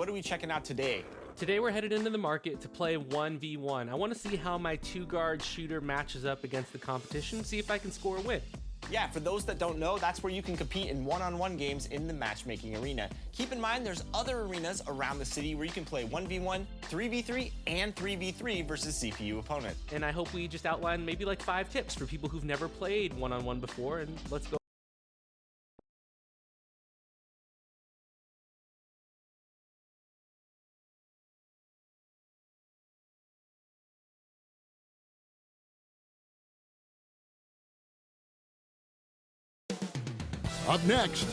what are we checking out today? Today we're headed into the market to play 1v1. I want to see how my two-guard shooter matches up against the competition, see if I can score a win. Yeah, for those that don't know, that's where you can compete in one-on-one games in the matchmaking arena. Keep in mind, there's other arenas around the city where you can play 1v1, 3v3, and 3v3 versus CPU opponent. And I hope we just outline maybe like 5 tips for people who've never played one-on-one before, and let's go. Up next,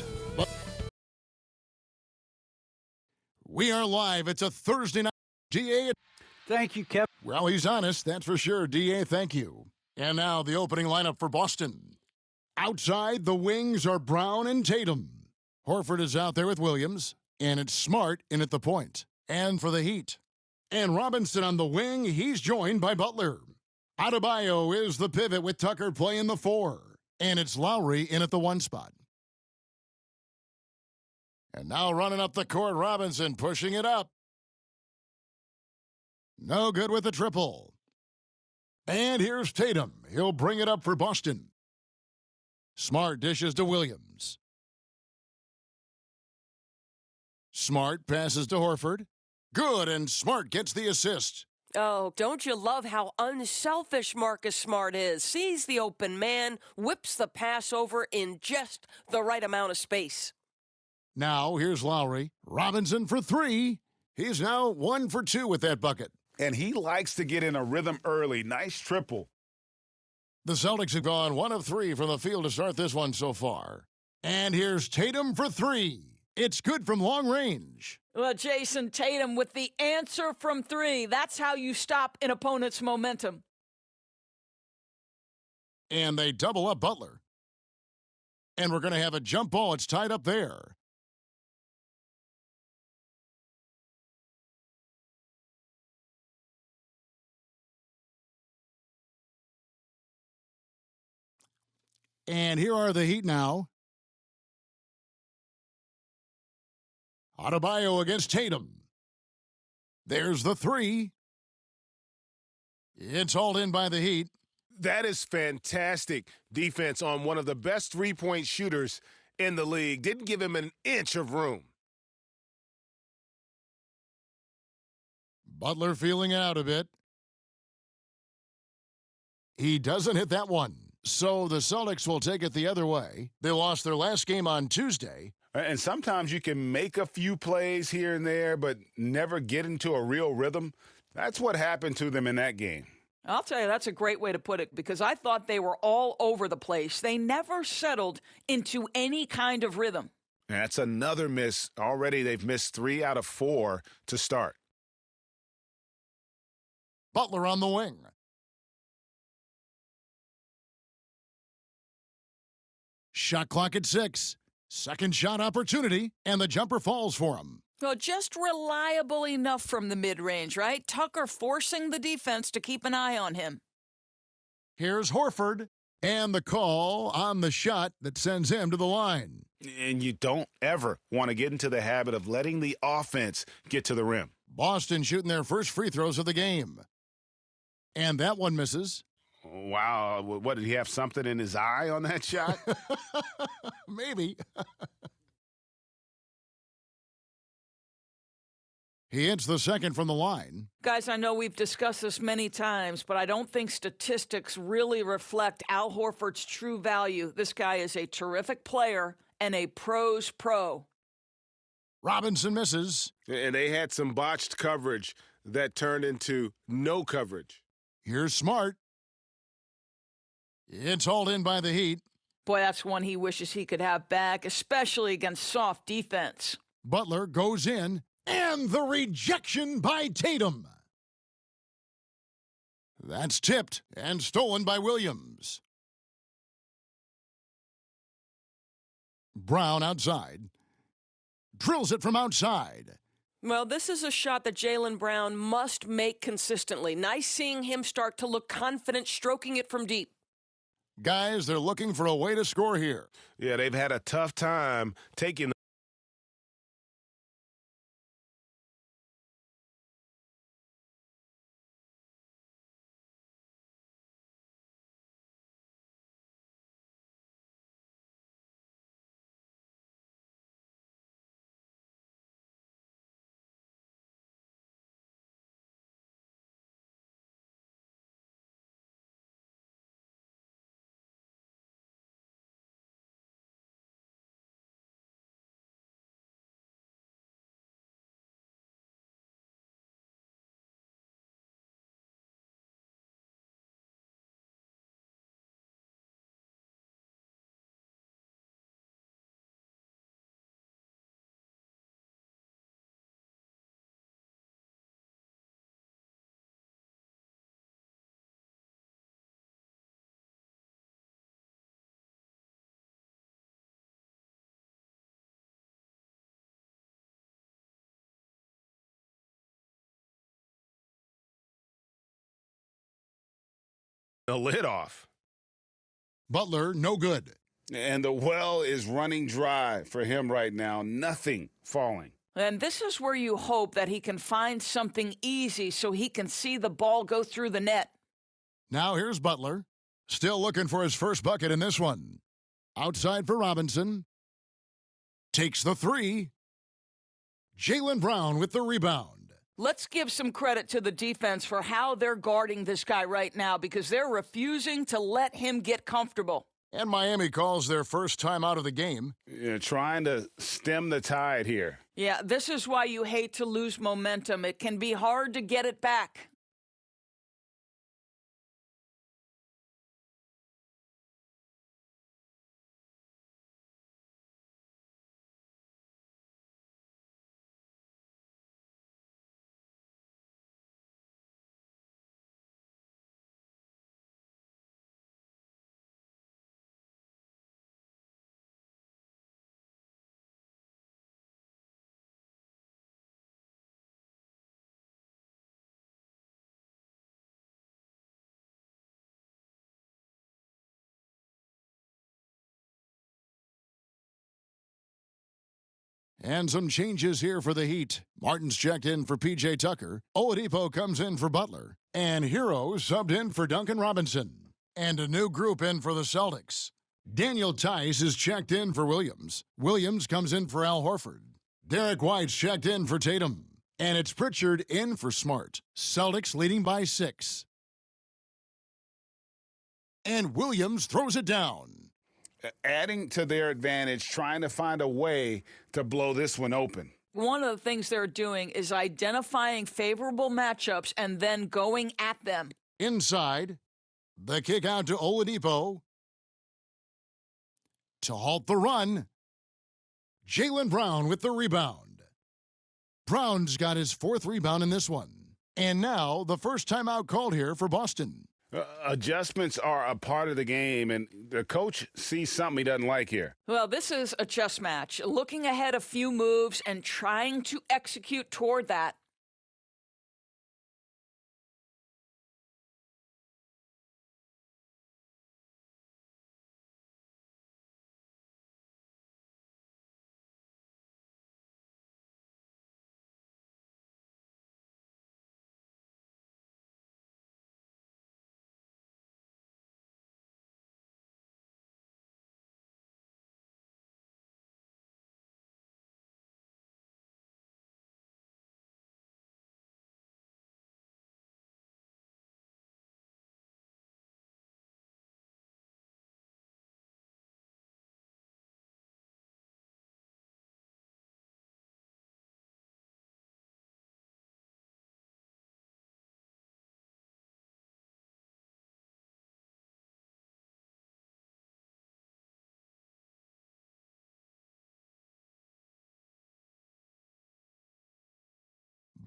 we are live. It's a Thursday night. DA. Thank you, Kevin. Well, he's honest, that's for sure. DA, thank you. And now the opening lineup for Boston. Outside, the wings are Brown and Tatum. Horford is out there with Williams, and it's Smart in at the point. And for the Heat. And Robinson on the wing, he's joined by Butler. Adebayo is the pivot with Tucker playing the 4. And it's Lowry in at the 1 spot. And now running up the court, Robinson pushing it up. No good with the triple. And here's Tatum. He'll bring it up for Boston. Smart dishes to Williams. Smart passes to Horford. Good, and Smart gets the assist. Oh, don't you love how unselfish Marcus Smart is? Sees the open man, whips the pass over in just the right amount of space. Now, here's Lowry. Robinson for 3. He's now 1 for 2 with that bucket. And he likes to get in a rhythm early. Nice triple. The Celtics have gone 1 of 3 from the field to start this one so far. And here's Tatum for 3. It's good from long range. Well, Jason Tatum with the answer from 3. That's how you stop an opponent's momentum. And they double up Butler. And we're going to have a jump ball. It's tied up there. And here are the Heat now. Adebayo against Tatum. There's the 3. It's hauled in by the Heat. That is fantastic defense on one of the best three-point shooters in the league. Didn't give him an inch of room. Butler feeling it out a bit. He doesn't hit that one. So the Celtics will take it the other way. They lost their last game on Tuesday. And sometimes you can make a few plays here and there, but never get into a real rhythm. That's what happened to them in that game. I'll tell you, that's a great way to put it, because I thought they were all over the place. They never settled into any kind of rhythm. That's another miss. Already they've missed 3 out of 4 to start. Butler on the wing. Shot clock at 6. Second shot opportunity, and the jumper falls for him. Well, just reliable enough from the mid-range, right? Tucker forcing the defense to keep an eye on him. Here's Horford, and the call on the shot that sends him to the line. And you don't ever want to get into the habit of letting the offense get to the rim. Boston shooting their first free throws of the game. And that one misses. Wow, what, did he have something in his eye on that shot? Maybe. He hits the second from the line. Guys, I know we've discussed this many times, but I don't think statistics really reflect Al Horford's true value. This guy is a terrific player and a pro's pro. Robinson misses. And they had some botched coverage that turned into no coverage. Here's Smart. It's hauled in by the Heat. Boy, that's one he wishes he could have back, especially against soft defense. Butler goes in, and the rejection by Tatum. That's tipped and stolen by Williams. Brown outside. Drills it from outside. Well, this is a shot that Jaylen Brown must make consistently. Nice seeing him start to look confident, stroking it from deep. Guys, they're looking for a way to score here. Yeah, they've had a tough time taking the lid off. Butler, no good. And the well is running dry for him right now. Nothing falling. And this is where you hope that he can find something easy so he can see the ball go through the net. Now here's Butler. Still looking for his first bucket in this one. Outside for Robinson. Takes the three. Jaylen Brown with the rebound. Let's give some credit to the defense for how they're guarding this guy right now because they're refusing to let him get comfortable. And Miami calls their first time out of the game. Trying to stem the tide here. Yeah, this is why you hate to lose momentum. It can be hard to get it back. And some changes here for the Heat. Martin's checked in for P.J. Tucker. Oladipo comes in for Butler. And Hero subbed in for Duncan Robinson. And a new group in for the Celtics. Daniel Tice is checked in for Williams. Williams comes in for Al Horford. Derek White's checked in for Tatum. And it's Pritchard in for Smart. Celtics leading by 6. And Williams throws it down. Adding to their advantage, trying to find a way to blow this one open. One of the things they're doing is identifying favorable matchups and then going at them. Inside, the kick out to Oladipo. To halt the run, Jaylen Brown with the rebound. Brown's got his 4th rebound in this one. And now, the first timeout called here for Boston. Adjustments are a part of the game, and the coach sees something he doesn't like here. Well, this is a chess match, looking ahead a few moves and trying to execute toward that.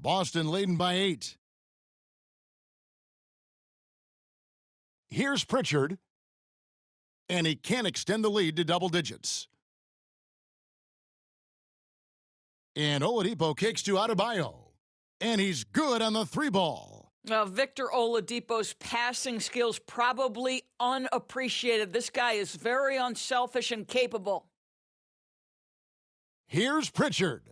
Boston leading by 8. Here's Pritchard. And he can't extend the lead to double digits. And Oladipo kicks to Adebayo. And he's good on the 3-ball. Now, Victor Oladipo's passing skills probably unappreciated. This guy is very unselfish and capable. Here's Pritchard.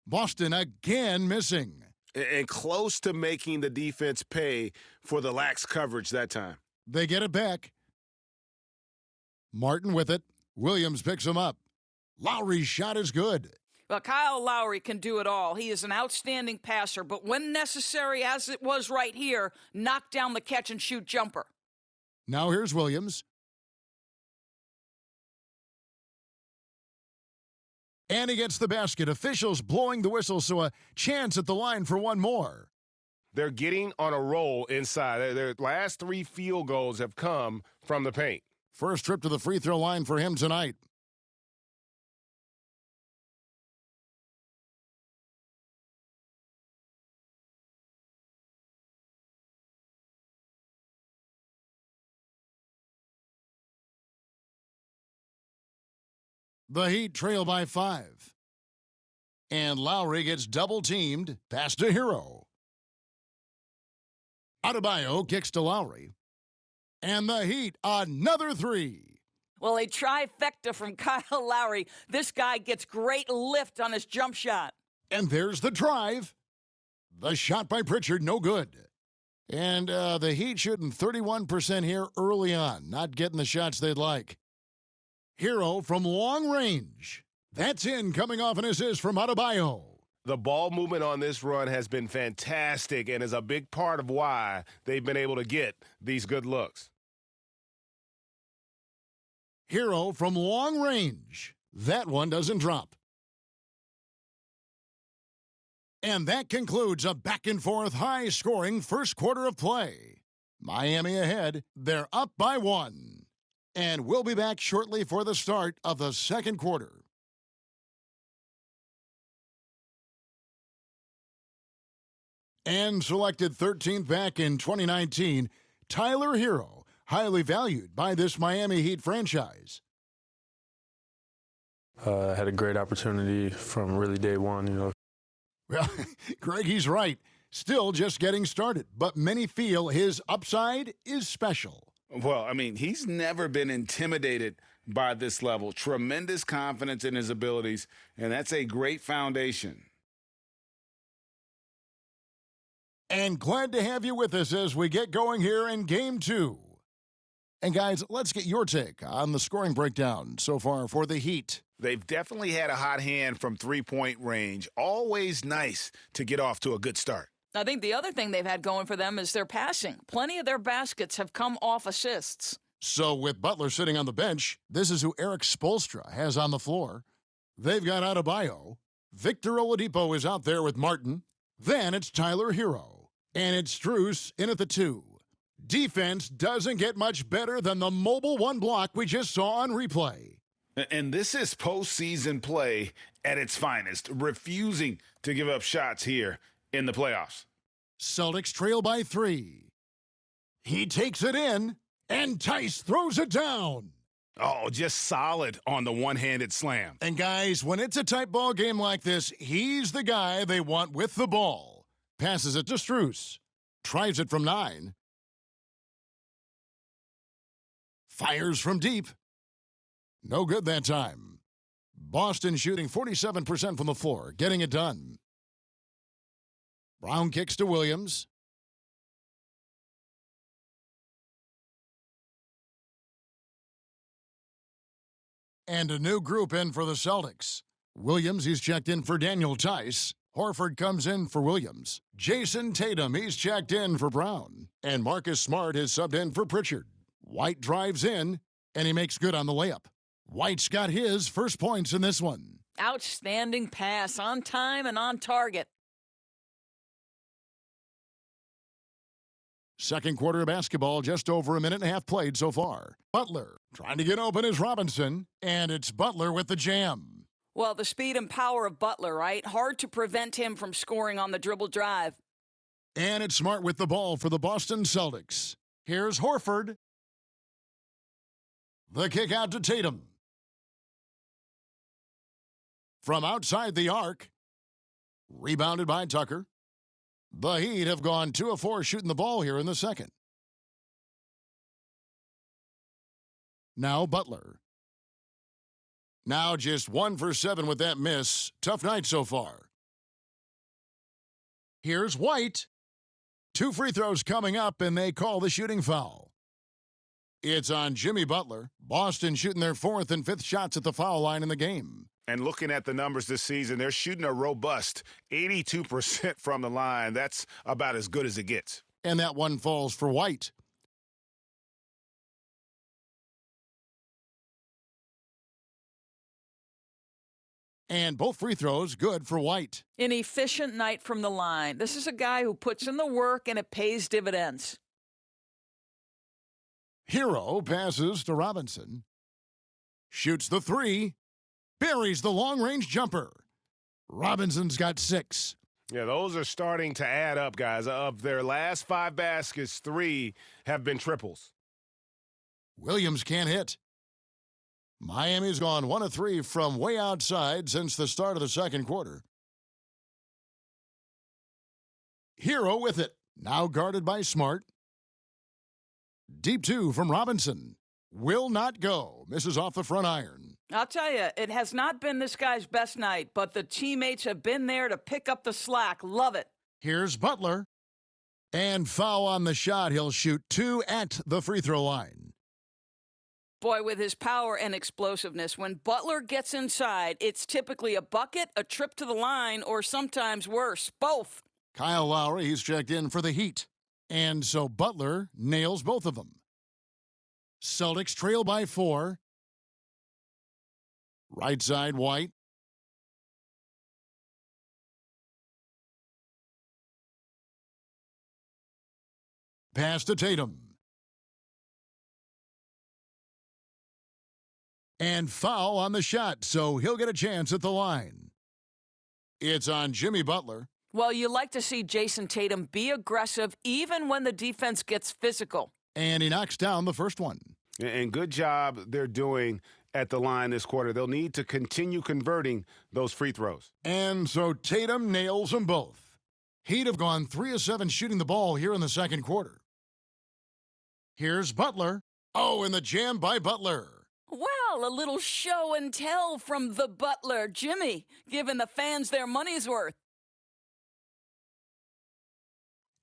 Boston again missing. And close to making the defense pay for the lax coverage that time. They get it back. Martin with it. Williams picks him up. Lowry's shot is good. Well, Kyle Lowry can do it all. He is an outstanding passer, but when necessary, as it was right here, knock down the catch-and-shoot jumper. Now here's Williams. And he gets the basket. Officials blowing the whistle, so a chance at the line for one more. They're getting on a roll inside. Their last 3 field goals have come from the paint. First trip to the free throw line for him tonight. The Heat trail by 5. And Lowry gets double-teamed. Pass to Hero. Adebayo kicks to Lowry. And the Heat, another three. Well, a trifecta from Kyle Lowry. This guy gets great lift on his jump shot. And there's the drive. The shot by Pritchard, no good. And the Heat shooting 31% here early on, not getting the shots they'd like. Hero from long range. That's in, coming off an assist from Adebayo. The ball movement on this run has been fantastic and is a big part of why they've been able to get these good looks. Hero from long range. That one doesn't drop. And that concludes a back-and-forth, high-scoring first quarter of play. Miami ahead. They're up by 1. And we'll be back shortly for the start of the second quarter. And selected 13th back in 2019, Tyler Hero, highly valued by this Miami Heat franchise. Had a great opportunity from really day one, Well, Greg, he's right. Still just getting started, but many feel his upside is special. Well, I mean, he's never been intimidated by this level. Tremendous confidence in his abilities, and that's a great foundation. And glad to have you with us as we get going here in Game 2. And guys, let's get your take on the scoring breakdown so far for the Heat. They've definitely had a hot hand from three-point range. Always nice to get off to a good start. I think the other thing they've had going for them is their passing. Plenty of their baskets have come off assists. So with Butler sitting on the bench, this is who Eric Spoelstra has on the floor. They've got Adebayo. Victor Oladipo is out there with Martin. Then it's Tyler Hero. And it's Strus in at the 2. Defense doesn't get much better than the mobile one block we just saw on replay. And this is postseason play at its finest, refusing to give up shots here in the playoffs. Celtics trail by 3. He takes it in, and Tice throws it down. Oh, just solid on the one-handed slam. And guys, when it's a tight ball game like this, he's the guy they want with the ball. Passes it to Strus. Tries it from 9. Fires from deep. No good that time. Boston shooting 47% from the floor, getting it done. Brown kicks to Williams. And a new group in for the Celtics. Williams, he's checked in for Daniel Tice. Horford comes in for Williams. Jason Tatum, he's checked in for Brown. And Marcus Smart is subbed in for Pritchard. White drives in, and he makes good on the layup. White's got his first points in this one. Outstanding pass, on time and on target. Second quarter of basketball, just over a minute and a half played so far. Butler trying to get open is Robinson, and it's Butler with the jam. Well, the speed and power of Butler, right? Hard to prevent him from scoring on the dribble drive. And it's Smart with the ball for the Boston Celtics. Here's Horford. The kick out to Tatum. From outside the arc. Rebounded by Tucker. The Heat have gone 2 of 4 shooting the ball here in the second. Now Butler. Now just 1 for 7 with that miss. Tough night so far. Here's White. 2 free throws coming up, and they call the shooting foul. It's on Jimmy Butler. Boston shooting their 4th and 5th shots at the foul line in the game. And looking at the numbers this season, they're shooting a robust 82% from the line. That's about as good as it gets. And that one falls for White. And both free throws good for White. An efficient night from the line. This is a guy who puts in the work and it pays dividends. Hero passes to Robinson. Shoots the 3. Buries the long-range jumper. Robinson's got 6. Yeah, those are starting to add up, guys. Of their last 5 baskets, 3 have been triples. Williams can't hit. Miami's gone 1 of 3 from way outside since the start of the second quarter. Hero with it. Now guarded by Smart. Deep two from Robinson. Will not go. Misses off the front iron. I'll tell you, it has not been this guy's best night, but the teammates have been there to pick up the slack. Love it. Here's Butler. And foul on the shot. He'll shoot 2 at the free throw line. Boy, with his power and explosiveness, when Butler gets inside, it's typically a bucket, a trip to the line, or sometimes worse, both. Kyle Lowry, he's checked in for the Heat. And so Butler nails both of them. Celtics trail by 4. Right side, White. Pass to Tatum. And foul on the shot, so he'll get a chance at the line. It's on Jimmy Butler. Well, you like to see Jason Tatum be aggressive even when the defense gets physical. And he knocks down the first one. And good job they're doing at the line this quarter. They'll need to continue converting those free throws. And so Tatum nails them both. He'd have gone 3 of 7 shooting the ball here in the second quarter. Here's Butler. Oh, and the jam by Butler. Well, a little show and tell from the Butler. Jimmy, giving the fans their money's worth.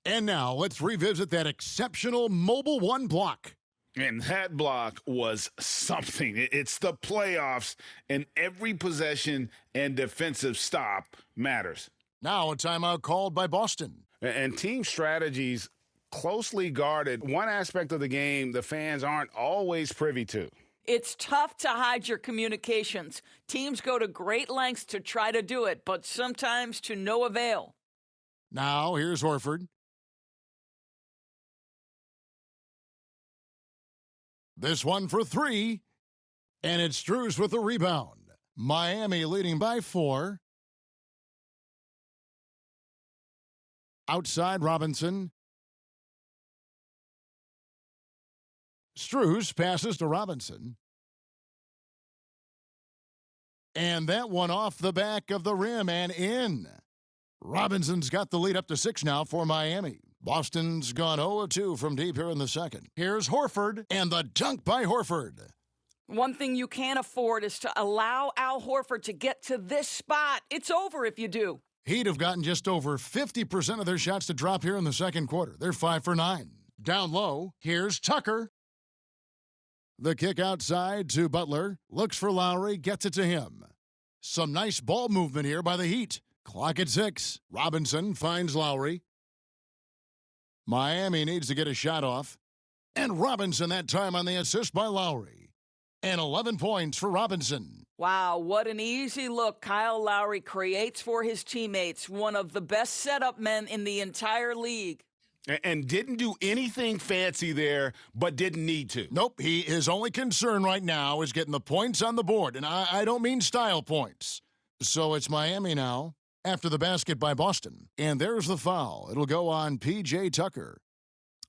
And now let's revisit that exceptional Mobile One block. And that block was something. It's the playoffs, and every possession and defensive stop matters. Now a timeout called by Boston. And team strategies closely guarded. One aspect of the game the fans aren't always privy to. It's tough to hide your communications. Teams go to great lengths to try to do it, but sometimes to no avail. Now here's Horford. This one for 3, and it's Strus with the rebound. Miami leading by 4. Outside Robinson. Strus passes to Robinson. And that one off the back of the rim and in. Robinson's got the lead up to 6 now for Miami. Boston's gone 0-2 from deep here in the second. Here's Horford, and the dunk by Horford. One thing you can't afford is to allow Al Horford to get to this spot. It's over if you do. He'd have gotten just over 50% of their shots to drop here in the second quarter. They're 5 for 9. Down low, here's Tucker. The kick outside to Butler. Looks for Lowry, gets it to him. Some nice ball movement here by the Heat. Clock at 6. Robinson finds Lowry. Miami needs to get a shot off. And Robinson that time on the assist by Lowry. And 11 points for Robinson. Wow, what an easy look Kyle Lowry creates for his teammates. One of the best setup men in the entire league. And didn't do anything fancy there, but didn't need to. Nope, his only concern right now is getting the points on the board. And I don't mean style points. So it's Miami now after the basket by Boston. And there's the foul. It'll go on P.J. Tucker.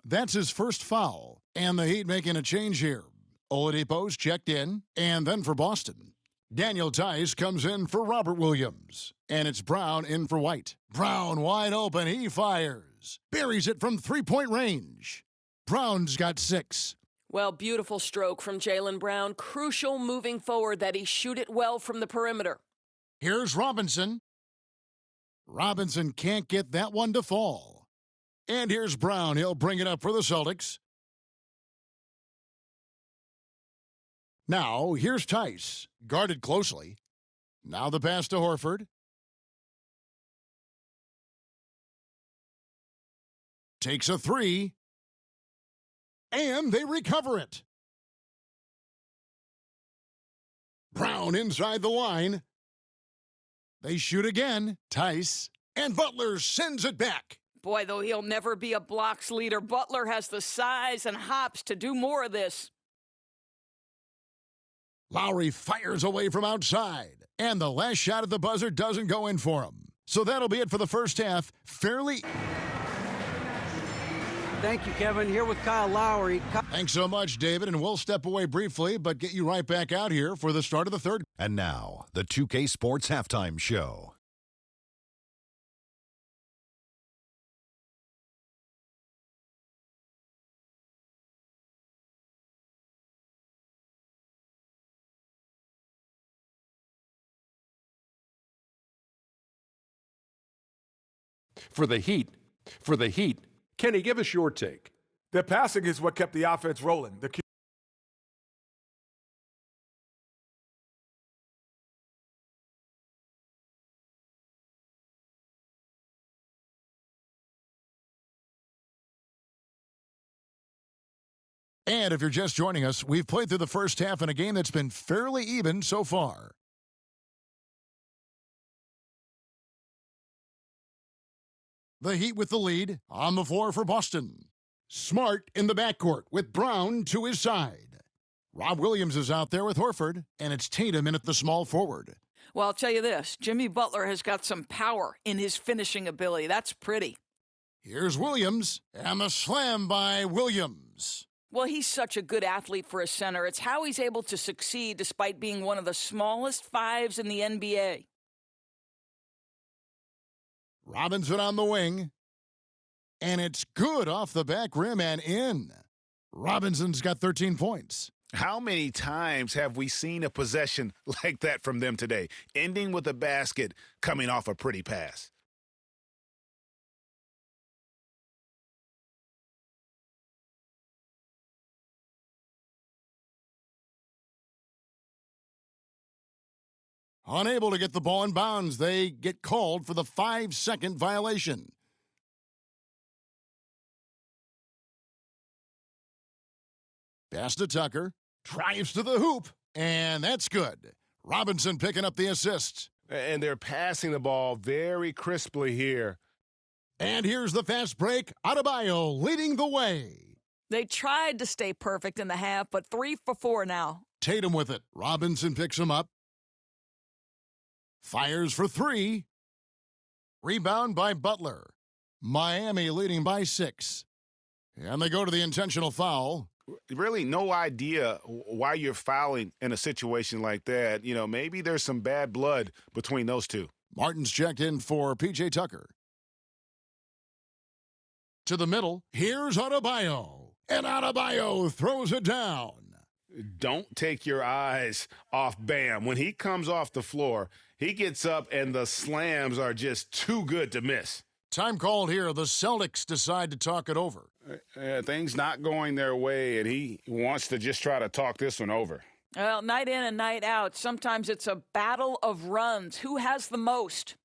That's his first foul. And the Heat making a change here. Oladipo's checked in. And then for Boston, Daniel Tice comes in for Robert Williams. And it's Brown in for White. Brown wide open. He fires. Buries it from three-point range. Brown's got 6. Well, beautiful stroke from Jaylen Brown. Crucial moving forward that he shoot it well from the perimeter. Here's Robinson. Robinson can't get that one to fall. And here's Brown. He'll bring it up for the Celtics. Now, here's Tice. Guarded closely. Now the pass to Horford. Takes a 3. And they recover it. Brown inside the line. They shoot again. Tice. And Butler sends it back. Boy, though he'll never be a blocks leader, Butler has the size and hops to do more of this. Lowry fires away from outside. And the last shot at the buzzer doesn't go in for him. So that'll be it for the first half. Fairly... Thank you, Kevin. Here with Kyle Lowry. Thanks so much, David, and we'll step away briefly, but get you right back out here for the start of the third. And now, the 2K Sports Halftime Show. For the Heat, Kenny, give us your take. Their passing is what kept the offense rolling. And if you're just joining us, we've played through the first half in a game that's been fairly even so far. The Heat with the lead on the floor for Boston. Smart in the backcourt with Brown to his side. Rob Williams is out there with Horford, and it's Tatum in at the small forward. Well, I'll tell you this. Jimmy Butler has got some power in his finishing ability. That's pretty. Here's Williams, and the slam by Williams. Well, he's such a good athlete for a center. It's how he's able to succeed despite being one of the smallest fives in the NBA. Robinson on the wing. And it's good off the back rim and in. Robinson's got 13 points. How many times have we seen a possession like that from them today, ending with a basket coming off a pretty pass? Unable to get the ball in bounds, they get called for the 5-second violation. Pass to Tucker, drives to the hoop, and that's good. Robinson picking up the assist. And they're passing the ball very crisply here. And here's the fast break. Adebayo leading the way. They tried to stay perfect in the half, but 3 for 4 now. Tatum with it. Robinson picks him up. Fires for 3. Rebound by Butler. Miami leading by 6. And they go to the intentional foul. Really no idea why you're fouling in a situation like that. You know, maybe there's some bad blood between those two. Martin's checked in for P.J. Tucker. To the middle. Here's Adebayo. And Adebayo throws it down. Don't take your eyes off Bam. When he comes off the floor, he gets up and the slams are just too good to miss. Time called here. The Celtics decide to talk it over. Things not going their way, and he wants to just try to talk this one over. Well, night in and night out, sometimes it's a battle of runs. Who has the most?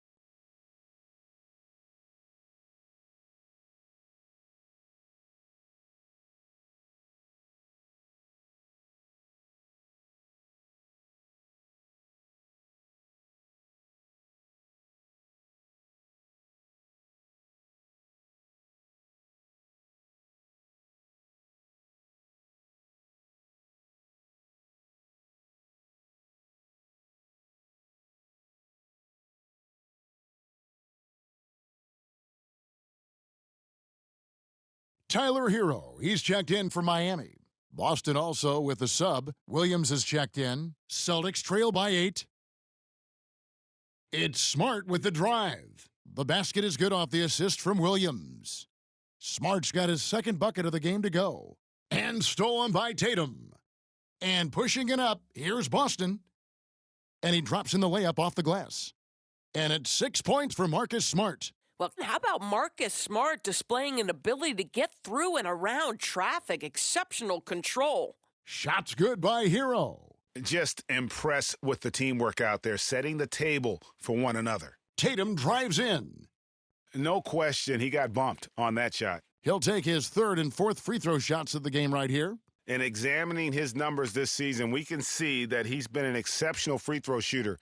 Tyler Hero, he's checked in for Miami. Boston also with the sub. Williams has checked in. Celtics trail by 8. It's Smart with the drive. The basket is good off the assist from Williams. Smart's got his second bucket of the game to go. And stolen by Tatum. And pushing it up, here's Boston. And he drops in the layup off the glass. And it's 6 points for Marcus Smart. Well, how about Marcus Smart displaying an ability to get through and around traffic? Exceptional control. Shots good by Hero. Just impressed with the teamwork out there, setting the table for one another. Tatum drives in. No question, he got bumped on that shot. He'll take his 3rd and 4th free throw shots of the game right here. In examining his numbers this season, we can see that he's been an exceptional free throw shooter,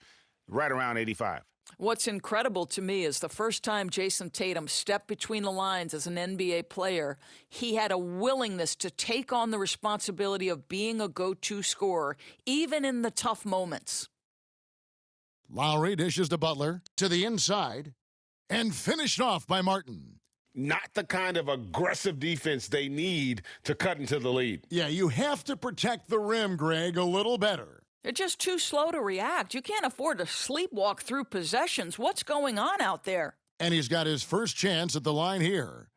right around 85. What's incredible to me is the first time Jason Tatum stepped between the lines as an NBA player, he had a willingness to take on the responsibility of being a go-to scorer, even in the tough moments. Lowry dishes to Butler, to the inside, and finished off by Martin. Not the kind of aggressive defense they need to cut into the lead. Yeah, you have to protect the rim, Greg, a little better. They're just too slow to react. You can't afford to sleepwalk through possessions. What's going on out there? And he's got his first chance at the line here.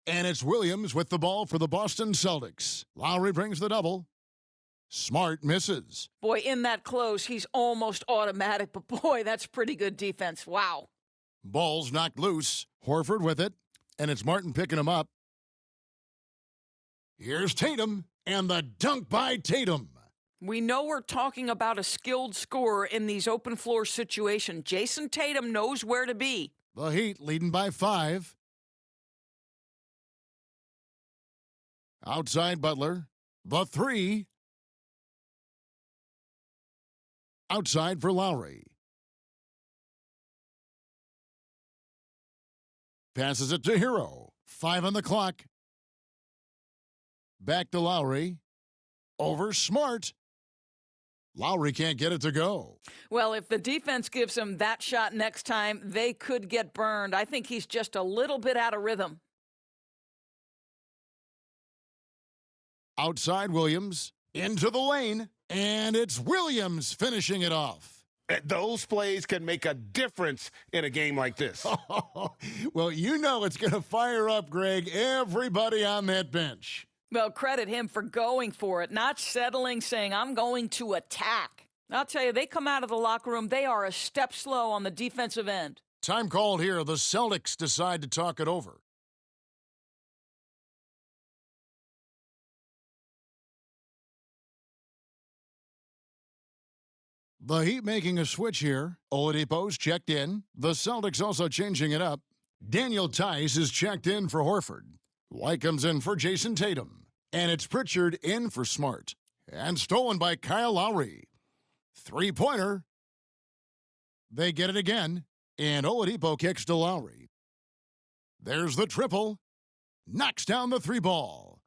And it's Williams with the ball for the Boston Celtics. Lowry brings the double. Smart misses. Boy, in that close, he's almost automatic. But boy, that's pretty good defense. Wow. Ball's knocked loose. Horford with it, and it's Martin picking him up. Here's Tatum, and the dunk by Tatum. We know we're talking about a skilled scorer in these open floor situations. Jason Tatum knows where to be. The Heat leading by 5. Outside Butler. The 3. Outside for Lowry. Passes it to Hero. 5 on the clock. Back to Lowry. Over Smart. Lowry can't get it to go. Well, if the defense gives him that shot next time, they could get burned. I think he's just a little bit out of rhythm. Outside Williams. Into the lane. And it's Williams finishing it off. Those plays can make a difference in a game like this. Well, you know it's going to fire up, Greg, everybody on that bench. Well, credit him for going for it, not settling, saying, I'm going to attack. I'll tell you, they come out of the locker room, they are a step slow on the defensive end. Time called here. The Celtics decide to talk it over. The Heat making a switch here. Oladipo's checked in. The Celtics also changing it up. Daniel Tice is checked in for Horford. White comes in for Jason Tatum. And it's Pritchard in for Smart. And stolen by Kyle Lowry. Three-pointer. They get it again. And Oladipo kicks to Lowry. There's the triple. Knocks down the 3-ball.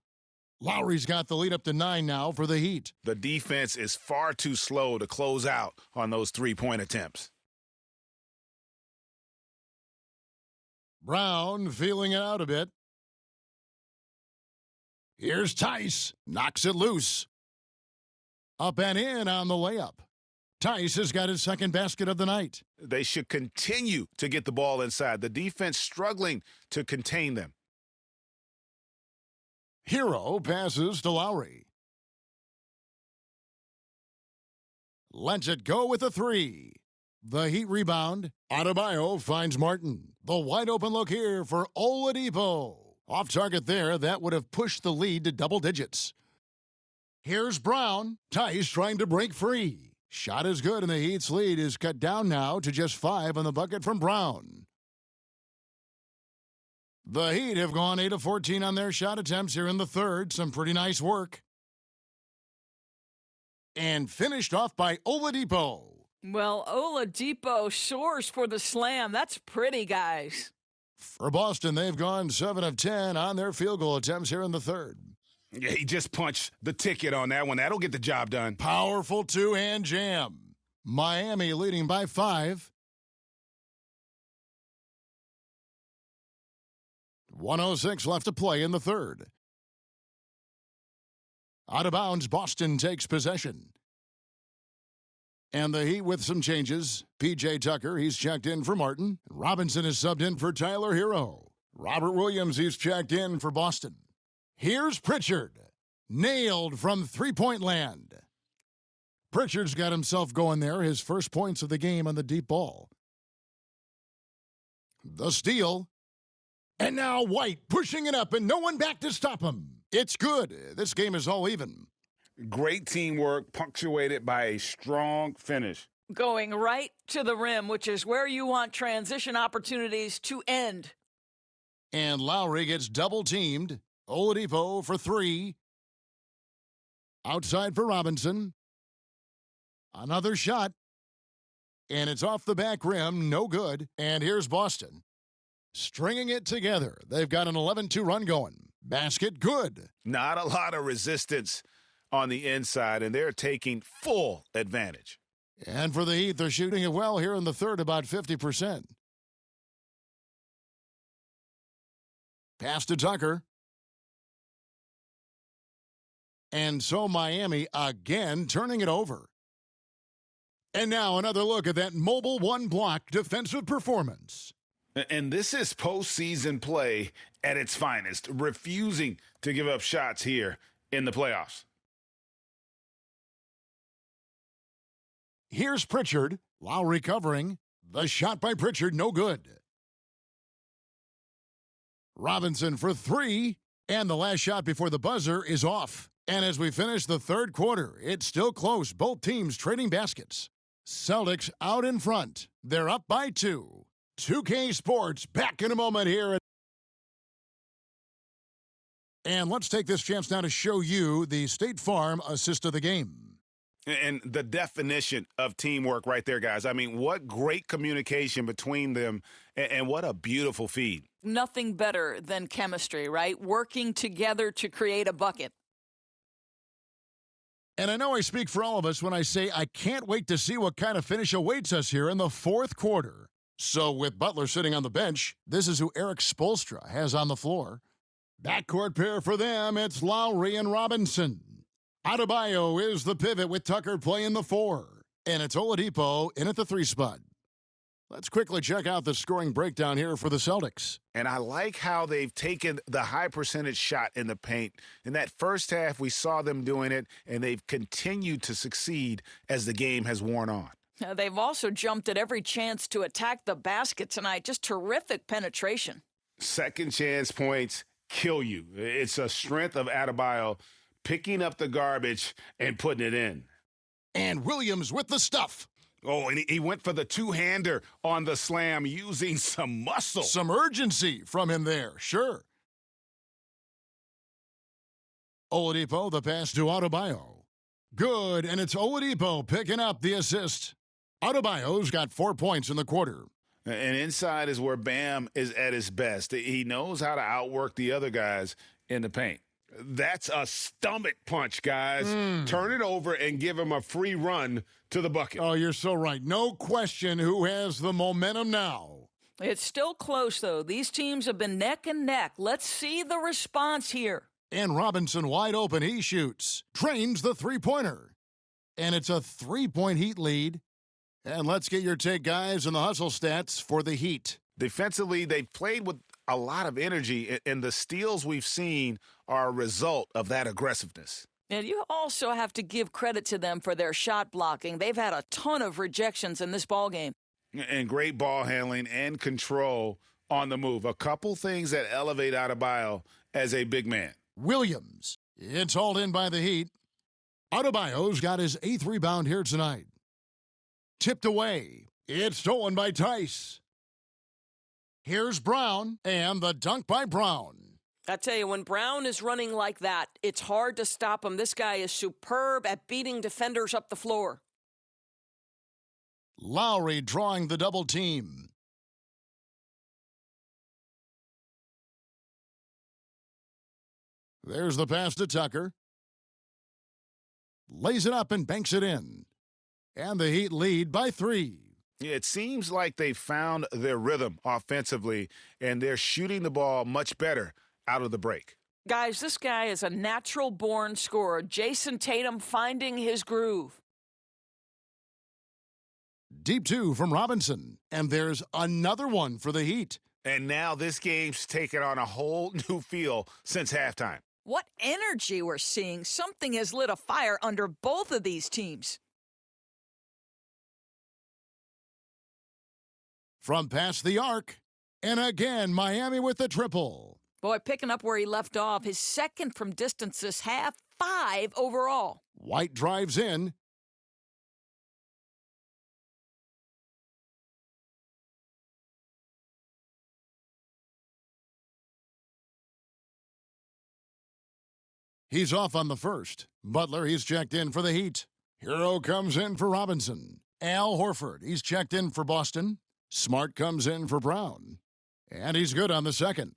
Lowry's got the lead up to 9 now for the Heat. The defense is far too slow to close out on those three-point attempts. Brown feeling it out a bit. Here's Tice. Knocks it loose. Up and in on the layup. Tice has got his second basket of the night. They should continue to get the ball inside. The defense struggling to contain them. Hero passes to Lowry. Lets it go with a 3. The Heat rebound. Adebayo finds Martin. The wide open look here for Oladipo. Off target there, that would have pushed the lead to double digits. Here's Brown. Tice trying to break free. Shot is good, and the Heat's lead is cut down now to just 5 on the bucket from Brown. The Heat have gone 8 of 14 on their shot attempts here in the third. Some pretty nice work. And finished off by Oladipo. Well, Oladipo soars for the slam. That's pretty, guys. For Boston, they've gone 7 of 10 on their field goal attempts here in the third. Yeah, he just punched the ticket on that one. That'll get the job done. Powerful two-hand jam. Miami leading by 5. 1:06 left to play in the third. Out of bounds, Boston takes possession. And the Heat with some changes. P.J. Tucker, he's checked in for Martin. Robinson is subbed in for Tyler Hero. Robert Williams, he's checked in for Boston. Here's Pritchard. Nailed from three-point land. Pritchard's got himself going there. His first points of the game on the deep ball. The steal. And now White pushing it up and no one back to stop him. It's good. This game is all even. Great teamwork, punctuated by a strong finish. Going right to the rim, which is where you want transition opportunities to end. And Lowry gets double-teamed. Oladipo for 3. Outside for Robinson. Another shot. And it's off the back rim. No good. And here's Boston. Stringing it together. They've got an 11-2 run going. Basket good. Not a lot of resistance on the inside, and they're taking full advantage. And for the Heat, they're shooting it well here in the third, about 50%. Pass to Tucker. And so Miami again turning it over. And now another look at that mobile one-block defensive performance. And this is postseason play at its finest, refusing to give up shots here in the playoffs. Here's Pritchard. Lowry covering. The shot by Pritchard, no good. Robinson for three, and the last shot before the buzzer is off. And as we finish the third quarter, it's still close. Both teams trading baskets. Celtics out in front. They're up by 2. 2K Sports back in a moment here. And let's take this chance now to show you the State Farm assist of the game. And the definition of teamwork right there, guys. I mean, what great communication between them, and what a beautiful feed. Nothing better than chemistry, right? Working together to create a bucket. And I know I speak for all of us when I say I can't wait to see what kind of finish awaits us here in the fourth quarter. So with Butler sitting on the bench, this is who Eric Spoelstra has on the floor. Backcourt pair for them, it's Lowry and Robinson. Adebayo is the pivot with Tucker playing the 4. And it's Oladipo in at the 3 spot. Let's quickly check out the scoring breakdown here for the Celtics. And I like how they've taken the high percentage shot in the paint. In that first half, we saw them doing it, and they've continued to succeed as the game has worn on. They've also jumped at every chance to attack the basket tonight. Just terrific penetration. Second chance points kill you. It's a strength of Adebayo picking up the garbage and putting it in. And Williams with the stuff. Oh, and he went for the two-hander on the slam using some muscle. Some urgency from him there, sure. Oladipo, the pass to Adebayo. Good, and it's Oladipo picking up the assist. Adebayo's got 4 points in the quarter. And inside is where Bam is at his best. He knows how to outwork the other guys in the paint. That's a stomach punch, guys. Turn it over and give him a free run to the bucket. Oh, you're so right. No question who has the momentum now. It's still close, though. These teams have been neck and neck. Let's see the response here. And Robinson wide open. He shoots. Drains the three-pointer. And it's a 3-point Heat lead. And let's get your take, guys, on the hustle stats for the Heat. Defensively, they've played with a lot of energy, and the steals we've seen are a result of that aggressiveness. And you also have to give credit to them for their shot blocking. They've had a ton of rejections in this ballgame. And great ball handling and control on the move. A couple things that elevate Adebayo as a big man. Williams. It's hauled in by the Heat. Adebayo's got his 8th rebound here tonight. Tipped away. It's stolen by Tice. Here's Brown, and the dunk by Brown. I tell you, when Brown is running like that, it's hard to stop him. This guy is superb at beating defenders up the floor. Lowry drawing the double team. There's the pass to Tucker. Lays it up and banks it in. And the Heat lead by 3. It seems like they found their rhythm offensively, and they're shooting the ball much better out of the break. Guys, this guy is a natural-born scorer. Jason Tatum finding his groove. Deep 2 from Robinson. And there's another one for the Heat. And now this game's taken on a whole new feel since halftime. What energy we're seeing. Something has lit a fire under both of these teams. From past the arc. And again, Miami with the triple. Boy, picking up where he left off. His second from distance this half, 5 overall. White drives in. He's off on the first. Butler, he's checked in for the Heat. Hero comes in for Robinson. Al Horford, he's checked in for Boston. Smart comes in for Brown. And he's good on the second.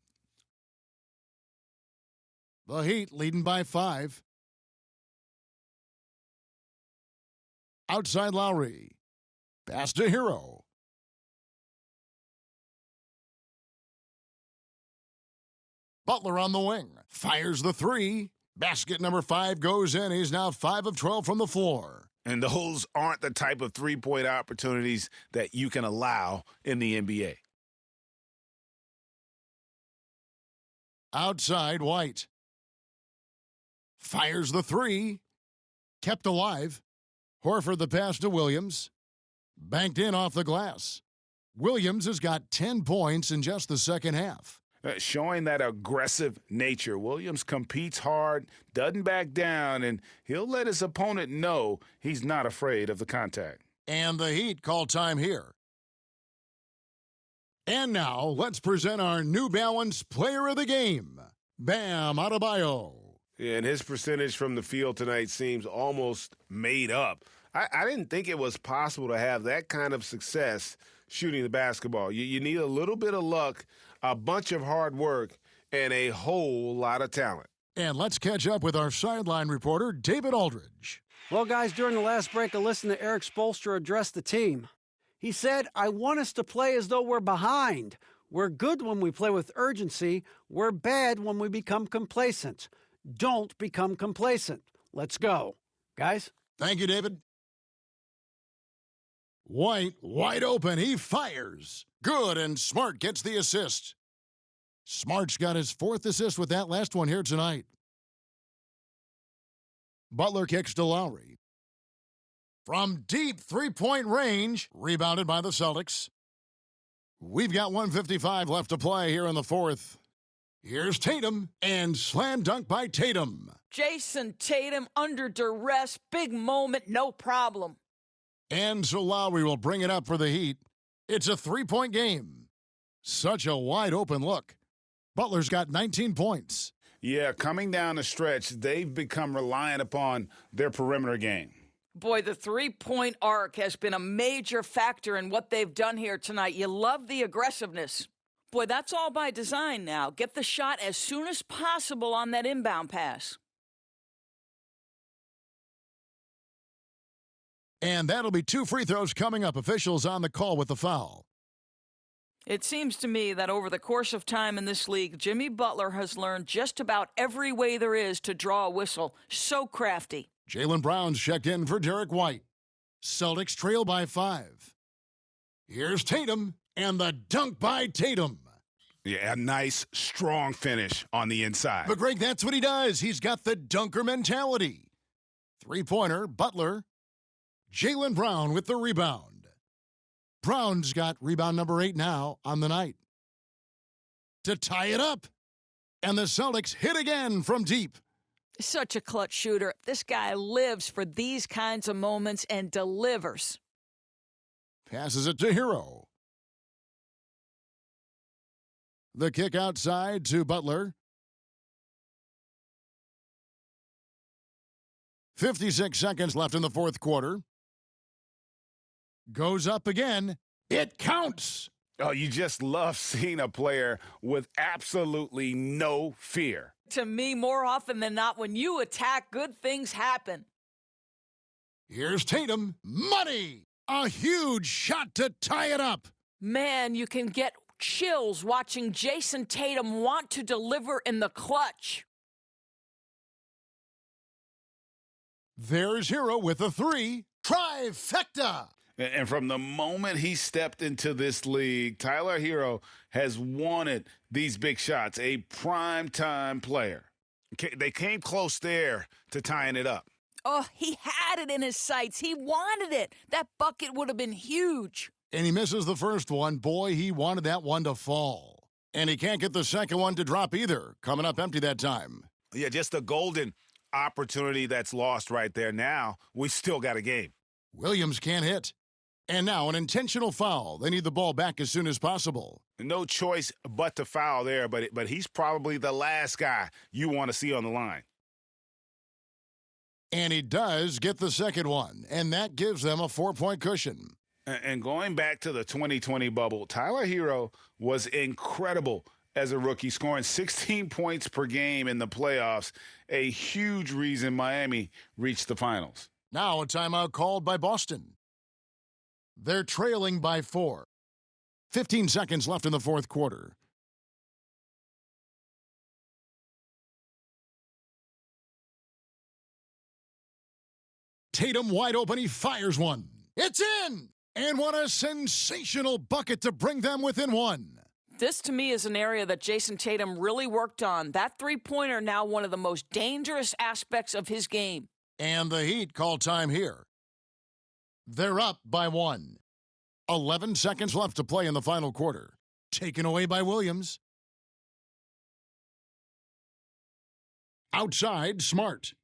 The Heat leading by 5. Outside Lowry. Pass to Hero. Butler on the wing. Fires the 3. Basket number 5 goes in. He's now 5 of 12 from the floor. And those aren't the type of three-point opportunities that you can allow in the NBA. Outside White. Fires the 3. Kept alive. Horford the pass to Williams. Banked in off the glass. Williams has got 10 points in just the second half. showing that aggressive nature. Williams competes hard, doesn't back down, and he'll let his opponent know he's not afraid of the contact. And the Heat call time here. And now, let's present our New Balance Player of the Game, Bam Adebayo. Yeah, and his percentage from the field tonight seems almost made up. I didn't think it was possible to have that kind of success shooting the basketball. You need a little bit of luck, a bunch of hard work, and a whole lot of talent. And let's catch up with our sideline reporter, David Aldridge. Well, guys, during the last break, I listened to Eric Spoelstra address the team. He said, I want us to play as though we're behind. We're good when we play with urgency. We're bad when we become complacent. Don't become complacent. Let's go. Guys? Thank you, David. White, wide open. He fires. Good, and Smart gets the assist. Smart's got his 4th assist with that last one here tonight. Butler kicks to Lowry. From deep three-point range, rebounded by the Celtics. We've got 1:55 left to play here in the 4th. Here's Tatum, and slam dunk by Tatum. Jason Tatum under duress, big moment, no problem. And so Lowry will bring it up for the Heat. It's a 3-point game. Such a wide-open look. Butler's got 19 points. Yeah, coming down the stretch, they've become reliant upon their perimeter game. Boy, the three-point arc has been a major factor in what they've done here tonight. You love the aggressiveness. Boy, that's all by design now. Get the shot as soon as possible on that inbound pass. And that'll be 2 free throws coming up. Officials on the call with the foul. It seems to me that over the course of time in this league, Jimmy Butler has learned just about every way there is to draw a whistle. So crafty. Jaylen Brown's checked in for Derek White. Celtics trail by 5. Here's Tatum, and the dunk by Tatum. Yeah, a nice, strong finish on the inside. But, Greg, that's what he does. He's got the dunker mentality. 3-pointer, Butler. Jaylen Brown with the rebound. Brown's got rebound number 8 now on the night. To tie it up. And the Celtics hit again from deep. Such a clutch shooter. This guy lives for these kinds of moments and delivers. Passes it to Hero. The kick outside to Butler. 56 seconds left in the 4th quarter. Goes up again. It counts. Oh, you just love seeing a player with absolutely no fear. To me, more often than not, when you attack, good things happen. Here's Tatum. Money! A huge shot to tie it up. Man, you can get chills watching Jason Tatum want to deliver in the clutch. There's Hero with a 3. Trifecta! And from the moment he stepped into this league, Tyler Hero has wanted these big shots, a prime-time player. They came close there to tying it up. Oh, he had it in his sights. He wanted it. That bucket would have been huge. And he misses the first one. Boy, he wanted that one to fall. And he can't get the second one to drop either. Coming up empty that time. Yeah, just a golden opportunity that's lost right there. Now, we still got a game. Williams can't hit. And now an intentional foul. They need the ball back as soon as possible. No choice but to foul there, but he's probably the last guy you want to see on the line. And he does get the second one, and that gives them a 4-point cushion. And going back to the 2020 bubble, Tyler Hero was incredible as a rookie, scoring 16 points per game in the playoffs, a huge reason Miami reached the finals. Now a timeout called by Boston. They're trailing by 4. 15 seconds left in the 4th quarter. Tatum wide open. He fires one. It's in! And what a sensational bucket to bring them within 1. This, to me, is an area that Jason Tatum really worked on. That three-pointer now one of the most dangerous aspects of his game. And the Heat call time here. They're up by 1. 11 seconds left to play in the final quarter. Taken away by Williams. Outside, Smart.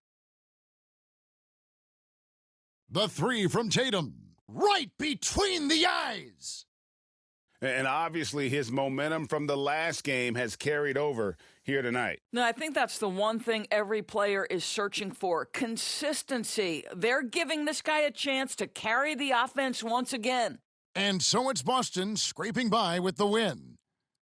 The three from Tatum. Right between the eyes. And obviously his momentum from the last game has carried over here tonight. No, I think that's the one thing every player is searching for. Consistency. They're giving this guy a chance to carry the offense once again. And so it's Boston scraping by with the win.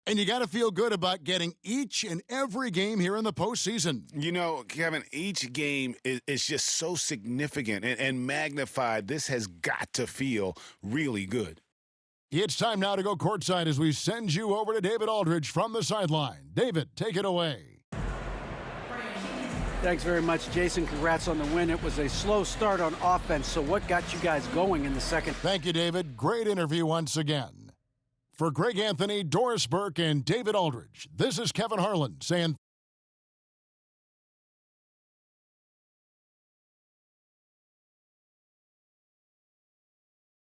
And you got to feel good about getting each and every game here in the postseason. You know, Kevin, each game is just so significant and magnified. This has got to feel really good. It's time now to go courtside as we send you over to David Aldridge from the sideline. David, take it away. Thanks very much, Jason. Congrats on the win. It was a slow start on offense, so what got you guys going in the second? Thank you, David. Great interview once again. For Greg Anthony, Doris Burke, and David Aldridge, this is Kevin Harlan saying